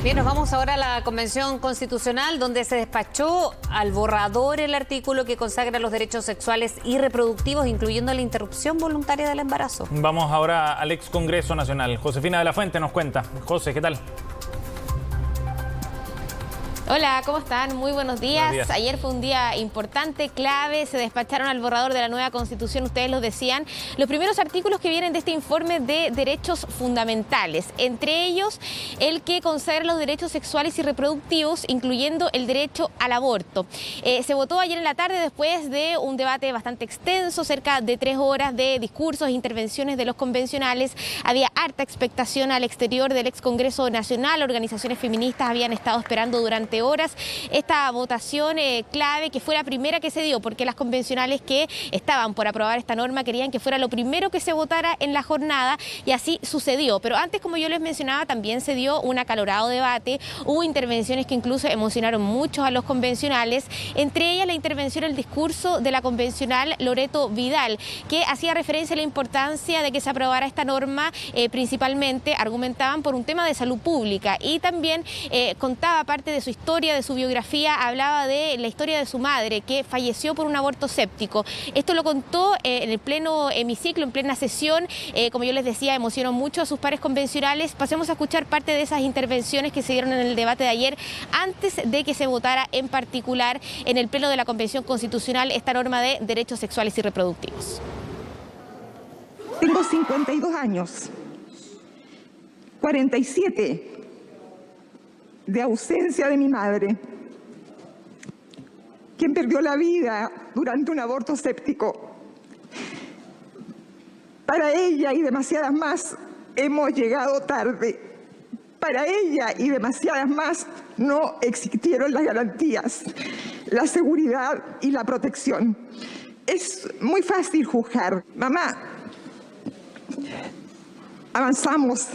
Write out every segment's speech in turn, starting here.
Bien, nos vamos ahora a la Convención Constitucional, donde se despachó al borrador el artículo que consagra los derechos sexuales y reproductivos, incluyendo la interrupción voluntaria del embarazo. Vamos ahora al ex Congreso Nacional. Josefina de la Fuente nos cuenta. José, ¿qué tal? Hola, ¿cómo están? Muy buenos días. Buenos días. Ayer fue un día importante, clave. Se despacharon al borrador de la nueva Constitución, ustedes lo decían, los primeros artículos que vienen de este informe de derechos fundamentales. Entre ellos, el que consagra los derechos sexuales y reproductivos, incluyendo el derecho al aborto. Se votó ayer en la tarde después de un debate bastante extenso, cerca de 3 horas de discursos e intervenciones de los convencionales. Había harta expectación al exterior del ex Congreso Nacional. Organizaciones feministas habían estado esperando durante horas esta votación clave, que fue la primera que se dio, porque las convencionales que estaban por aprobar esta norma querían que fuera lo primero que se votara en la jornada, y así sucedió. Pero antes, como yo les mencionaba, también se dio un acalorado debate. Hubo intervenciones que incluso emocionaron mucho a los convencionales, entre ellas la intervención, el discurso de la convencional Loreto Vidal, que hacía referencia a la importancia de que se aprobara esta norma. Principalmente argumentaban por un tema de salud pública, y también contaba parte de su historia, de su biografía. Hablaba de la historia de su madre, que falleció por un aborto séptico. Esto lo contó en el pleno hemiciclo, en plena sesión. Como yo les decía, emocionó mucho a sus pares convencionales. Pasemos a escuchar parte de esas intervenciones que se dieron en el debate de ayer, antes de que se votara en particular en el pleno de la Convención Constitucional esta norma de derechos sexuales y reproductivos. Tengo 52 años, 47 de ausencia de mi madre, quien perdió la vida durante un aborto séptico. Para ella y demasiadas más hemos llegado tarde. Para ella y demasiadas más no existieron las garantías, la seguridad y la protección. Es muy fácil juzgar. Mamá, avanzamos.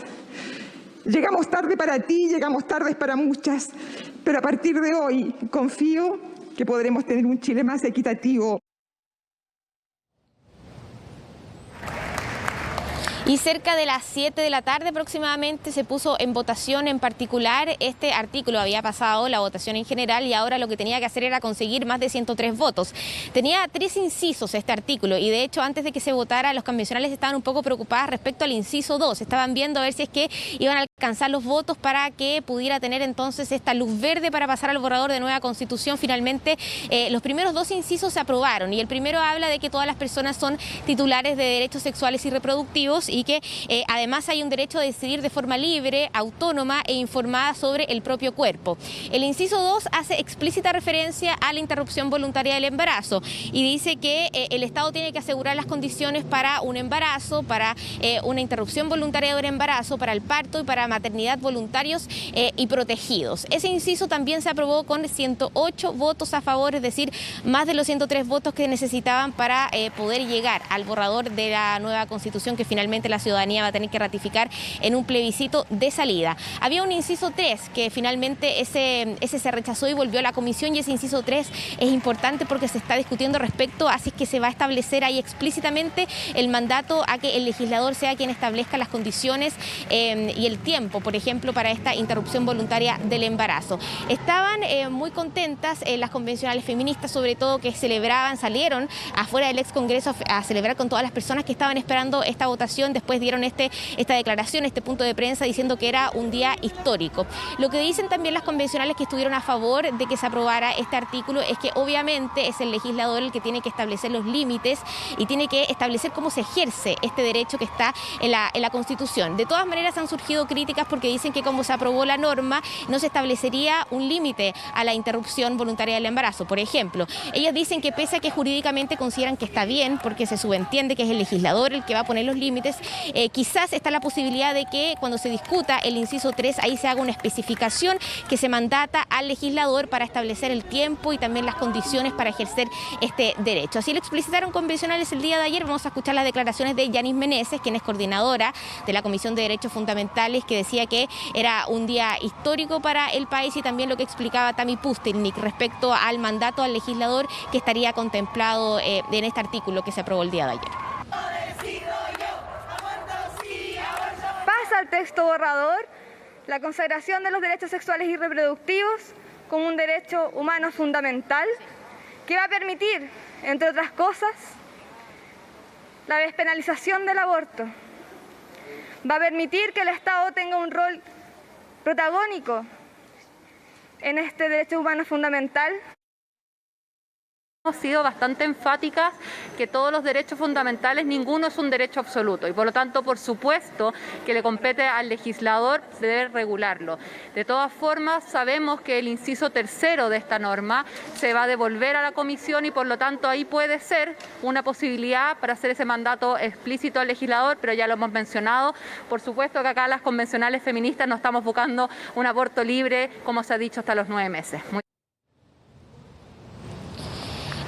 Llegamos tarde para ti, llegamos tarde para muchas, pero a partir de hoy confío que podremos tener un Chile más equitativo. Y cerca de las 7 de la tarde aproximadamente se puso en votación en particular este artículo. Había pasado la votación en general y ahora lo que tenía que hacer era conseguir más de 103 votos. Tenía 3 incisos este artículo, y de hecho antes de que se votara los convencionales estaban un poco preocupadas respecto al inciso 2. Estaban viendo a ver si es que iban a alcanzar los votos para que pudiera tener entonces esta luz verde para pasar al borrador de nueva Constitución. Finalmente los primeros 2 incisos se aprobaron, y el primero habla de que todas las personas son titulares de derechos sexuales y reproductivos, y que además hay un derecho a decidir de forma libre, autónoma e informada sobre el propio cuerpo. El inciso 2 hace explícita referencia a la interrupción voluntaria del embarazo, y dice que el Estado tiene que asegurar las condiciones para un embarazo, para una interrupción voluntaria del embarazo, para el parto y para maternidad voluntarios y protegidos. Ese inciso también se aprobó con 108 votos a favor, es decir, más de los 103 votos que necesitaban para poder llegar al borrador de la nueva Constitución, que finalmente la ciudadanía va a tener que ratificar en un plebiscito de salida. Había un inciso 3 que finalmente ese se rechazó y volvió a la comisión, y ese inciso 3 es importante porque se está discutiendo respecto a si es que se va a establecer ahí explícitamente el mandato a que el legislador sea quien establezca las condiciones y el tiempo, por ejemplo, para esta interrupción voluntaria del embarazo. Estaban muy contentas las convencionales feministas, sobre todo, que salieron afuera del ex Congreso a celebrar con todas las personas que estaban esperando esta votación. Después dieron esta declaración, este punto de prensa, diciendo que era un día histórico. Lo que dicen también las convencionales que estuvieron a favor de que se aprobara este artículo es que obviamente es el legislador el que tiene que establecer los límites y tiene que establecer cómo se ejerce este derecho que está en la Constitución. De todas maneras han surgido críticas porque dicen que como se aprobó la norma no se establecería un límite a la interrupción voluntaria del embarazo. Por ejemplo, ellas dicen que pese a que jurídicamente consideran que está bien, porque se subentiende que es el legislador el que va a poner los límites, quizás está la posibilidad de que cuando se discuta el inciso 3, ahí se haga una especificación que se mandata al legislador para establecer el tiempo y también las condiciones para ejercer este derecho. Así lo explicitaron convencionales el día de ayer. Vamos a escuchar las declaraciones de Yanis Meneses, quien es coordinadora de la Comisión de Derechos Fundamentales, que decía que era un día histórico para el país, y también lo que explicaba Tami Pustelnik respecto al mandato al legislador que estaría contemplado en este artículo que se aprobó el día de ayer. Pasa el texto borrador. la consagración de los derechos sexuales y reproductivos como un derecho humano fundamental que va a permitir, entre otras cosas, la despenalización del aborto. Va a permitir que el Estado tenga un rol protagónico en este derecho humano fundamental. Hemos sido bastante enfáticas que todos los derechos fundamentales, ninguno es un derecho absoluto y por lo tanto, por supuesto, que le compete al legislador debe regularlo. De todas formas, sabemos que el inciso tercero de esta norma se va a devolver a la comisión y por lo tanto ahí puede ser una posibilidad para hacer ese mandato explícito al legislador, pero ya lo hemos mencionado. Por supuesto que acá las convencionales feministas no estamos buscando un aborto libre, como se ha dicho, hasta los 9 meses.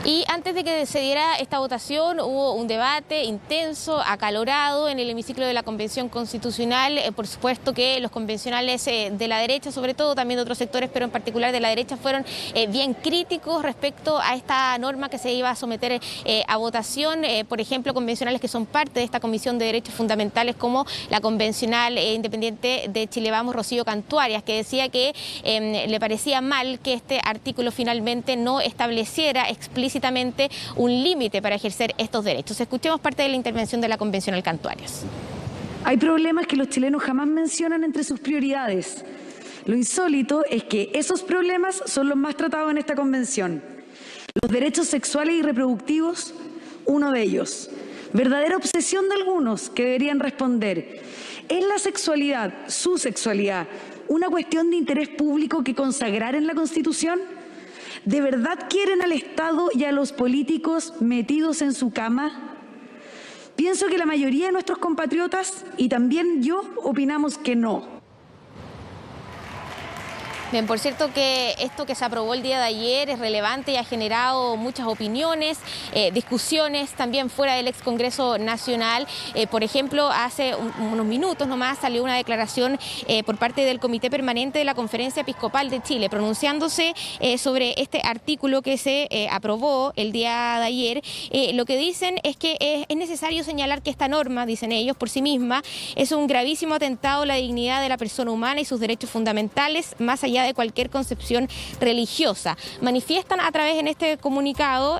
Y antes de que se diera esta votación hubo un debate intenso, acalorado en el hemiciclo de la Convención Constitucional. Por supuesto que los convencionales de la derecha, sobre todo también de otros sectores, pero en particular de la derecha, fueron bien críticos respecto a esta norma que se iba a someter a votación. Por ejemplo, convencionales que son parte de esta Comisión de Derechos Fundamentales, como la convencional independiente de Chile Vamos, Rocío Cantuarias, que decía que le parecía mal que este artículo finalmente no estableciera explícitamente un límite para ejercer estos derechos. Escuchemos parte de la intervención de la convencional Cantuarias. Hay problemas que los chilenos jamás mencionan entre sus prioridades. Lo insólito es que esos problemas son los más tratados en esta convención. Los derechos sexuales y reproductivos, uno de ellos. Verdadera obsesión de algunos que deberían responder: ¿es la sexualidad, su sexualidad, una cuestión de interés público que consagrar en la Constitución? ¿De verdad quieren al Estado y a los políticos metidos en su cama? Pienso que la mayoría de nuestros compatriotas, y también yo, opinamos que no. Bien, por cierto que esto que se aprobó el día de ayer es relevante y ha generado muchas opiniones, discusiones también fuera del ex Congreso Nacional. Por ejemplo, hace unos minutos nomás salió una declaración por parte del Comité Permanente de la Conferencia Episcopal de Chile, pronunciándose sobre este artículo que se aprobó el día de ayer. Lo que dicen es que es necesario señalar que esta norma, dicen ellos, por sí misma, es un gravísimo atentado a la dignidad de la persona humana y sus derechos fundamentales, más allá de cualquier concepción religiosa. Manifiestan a través en este comunicado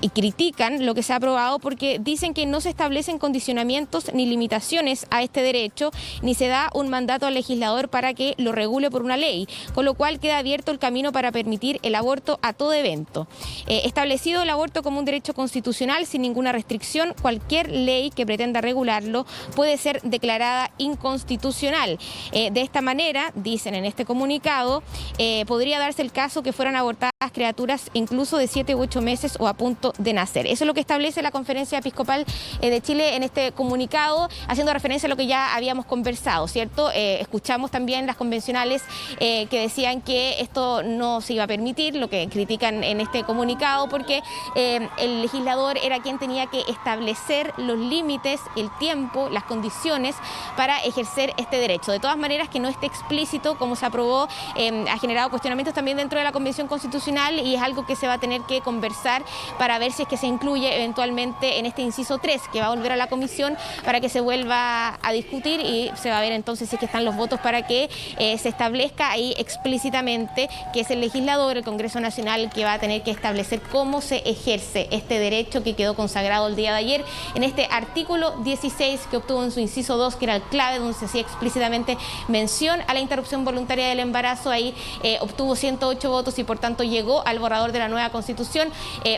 y critican lo que se ha aprobado porque dicen que no se establecen condicionamientos ni limitaciones a este derecho, ni se da un mandato al legislador para que lo regule por una ley, con lo cual queda abierto el camino para permitir el aborto a todo evento. Establecido el aborto como un derecho constitucional sin ninguna restricción, cualquier ley que pretenda regularlo puede ser declarada inconstitucional. De esta manera, dicen en este comunicado, podría darse el caso que fueran abortadas criaturas incluso de 7 u 8 meses o a punto de nacer. Eso es lo que establece la Conferencia Episcopal de Chile en este comunicado, haciendo referencia a lo que ya habíamos conversado, ¿cierto? Escuchamos también las convencionales que decían que esto no se iba a permitir, lo que critican en este comunicado, porque el legislador era quien tenía que establecer los límites, el tiempo, las condiciones para ejercer este derecho. De todas maneras, que no esté explícito como se aprobó, ha generado cuestionamientos también dentro de la Convención Constitucional y es algo que se va a tener que conversar para ver si es que se incluye eventualmente en este inciso 3 que va a volver a la comisión para que se vuelva a discutir y se va a ver entonces si es que están los votos para que se establezca ahí explícitamente que es el legislador, el Congreso Nacional, que va a tener que establecer cómo se ejerce este derecho que quedó consagrado el día de ayer en este artículo 16 que obtuvo en su inciso 2, que era el clave, donde se hacía explícitamente mención a la interrupción voluntaria del embarazo. Ahí obtuvo 108 votos y por tanto llegó al borrador de la nueva Constitución,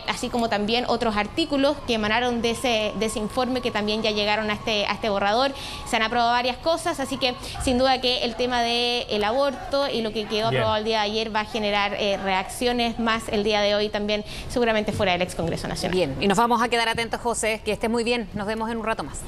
así como también otros artículos que emanaron de ese informe que también ya llegaron a este borrador. Se han aprobado varias cosas, así que sin duda que el tema del aborto y lo que quedó aprobado el día de ayer va a generar reacciones más el día de hoy también, seguramente fuera del ex Congreso Nacional. Bien, y nos vamos a quedar atentos, José, que estés muy bien. Nos vemos en un rato más.